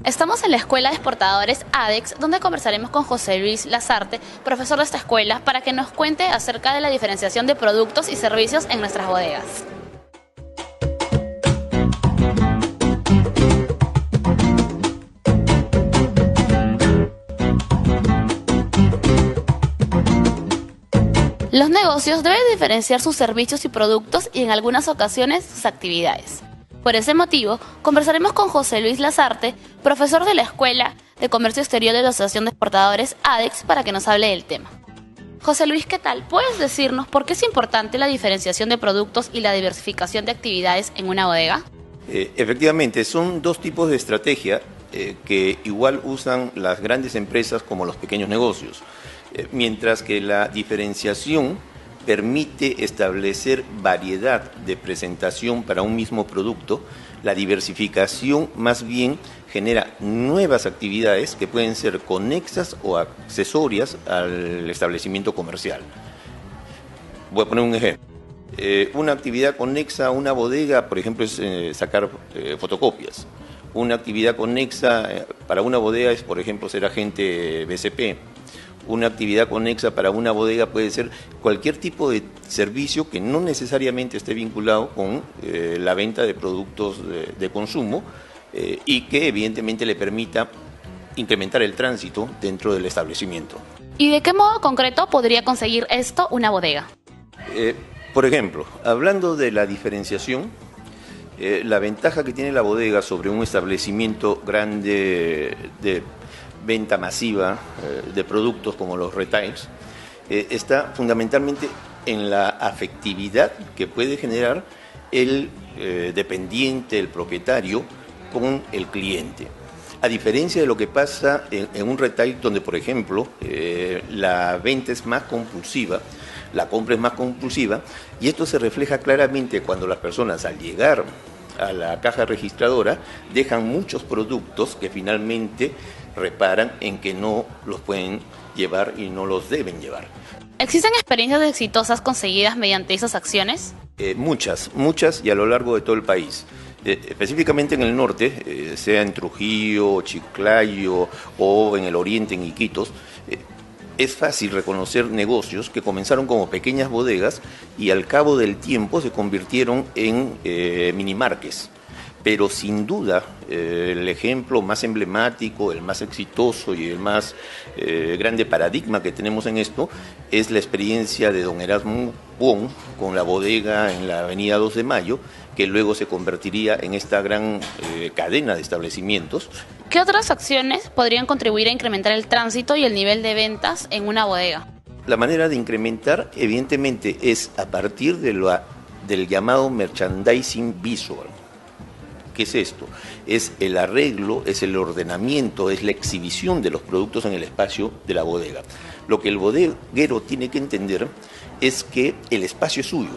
Estamos en la Escuela de Exportadores ADEX, donde conversaremos con José Luis Lasarte, profesor de esta escuela, para que nos cuente acerca de la diferenciación de productos y servicios en nuestras bodegas. Los negocios deben diferenciar sus servicios y productos y en algunas ocasiones sus actividades. Por ese motivo, conversaremos con José Luis Lasarte, profesor de la Escuela de Comercio Exterior de la Asociación de Exportadores ADEX, para que nos hable del tema. José Luis, ¿qué tal? ¿Puedes decirnos por qué es importante la diferenciación de productos y la diversificación de actividades en una bodega? Efectivamente, son dos tipos de estrategia que igual usan las grandes empresas como los pequeños negocios, mientras que la diferenciación permite establecer variedad de presentación para un mismo producto. La diversificación más bien genera nuevas actividades que pueden ser conexas o accesorias al establecimiento comercial. Voy a poner un ejemplo. Una actividad conexa a una bodega, por ejemplo, es sacar fotocopias. Una actividad conexa para una bodega es, por ejemplo, ser agente BCP. Una actividad conexa para una bodega puede ser cualquier tipo de servicio que no necesariamente esté vinculado con la venta de productos de consumo y que evidentemente le permita incrementar el tránsito dentro del establecimiento. ¿Y de qué modo concreto podría conseguir esto una bodega? Por ejemplo, hablando de la diferenciación, la ventaja que tiene la bodega sobre un establecimiento grande de venta masiva de productos como los retails, está fundamentalmente en la afectividad que puede generar el dependiente, el propietario, con el cliente. A diferencia de lo que pasa en un retail donde, por ejemplo, la venta es más compulsiva, la compra es más compulsiva, y esto se refleja claramente cuando las personas, al llegar a la caja registradora, dejan muchos productos que finalmente reparan en que no los pueden llevar y no los deben llevar. ¿Existen experiencias exitosas conseguidas mediante esas acciones? Muchas y a lo largo de todo el país. Específicamente en el norte, sea en Trujillo, Chiclayo o en el oriente, en Iquitos, es fácil reconocer negocios que comenzaron como pequeñas bodegas y al cabo del tiempo se convirtieron en minimarques. Pero sin duda el ejemplo más emblemático, el más exitoso y el más grande paradigma que tenemos en esto es la experiencia de don Erasmo Wong con la bodega en la avenida 2 de Mayo, que luego se convertiría en esta gran cadena de establecimientos. ¿Qué otras acciones podrían contribuir a incrementar el tránsito y el nivel de ventas en una bodega? La manera de incrementar, evidentemente, es a partir del llamado merchandising visual. ¿Qué es esto? Es el arreglo, es el ordenamiento, es la exhibición de los productos en el espacio de la bodega. Lo que el bodeguero tiene que entender es que el espacio es suyo,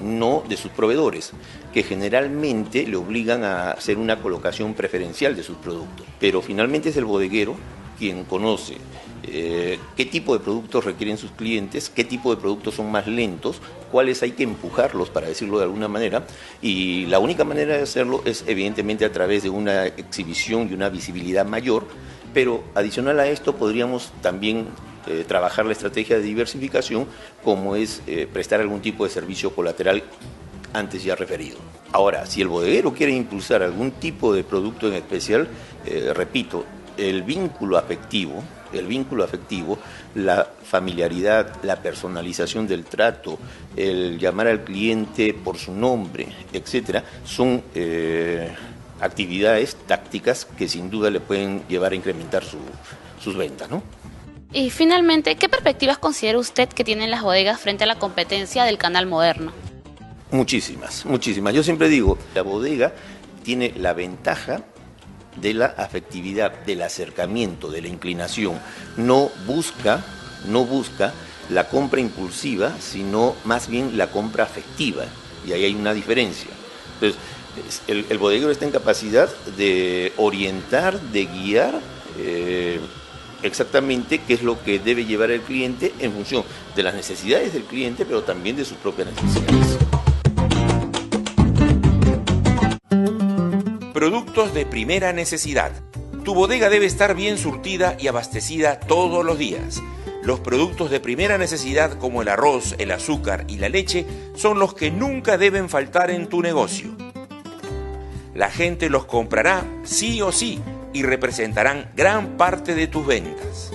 no de sus proveedores, que generalmente le obligan a hacer una colocación preferencial de sus productos. Pero finalmente es el bodeguero quien conoce qué tipo de productos requieren sus clientes, qué tipo de productos son más lentos, cuáles hay que empujarlos, para decirlo de alguna manera, y la única manera de hacerlo es evidentemente a través de una exhibición y una visibilidad mayor, pero adicional a esto podríamos también trabajar la estrategia de diversificación, como es prestar algún tipo de servicio colateral antes ya referido. Ahora, si el bodeguero quiere impulsar algún tipo de producto en especial, repito, el vínculo afectivo, la familiaridad, la personalización del trato, el llamar al cliente por su nombre, etcétera, son actividades tácticas que sin duda le pueden llevar a incrementar sus ventas, ¿no? Y finalmente, ¿qué perspectivas considera usted que tienen las bodegas frente a la competencia del canal moderno? Muchísimas. Yo siempre digo, la bodega tiene la ventaja de la afectividad, del acercamiento, de la inclinación. No busca la compra impulsiva, sino más bien la compra afectiva. Y ahí hay una diferencia. Entonces, el bodeguero está en capacidad de orientar, de guiar exactamente qué es lo que debe llevar el cliente en función de las necesidades del cliente, pero también de sus propias necesidades. Productos de primera necesidad. Tu bodega debe estar bien surtida y abastecida todos los días. Los productos de primera necesidad como el arroz, el azúcar y la leche son los que nunca deben faltar en tu negocio. La gente los comprará sí o sí y representarán gran parte de tus ventas.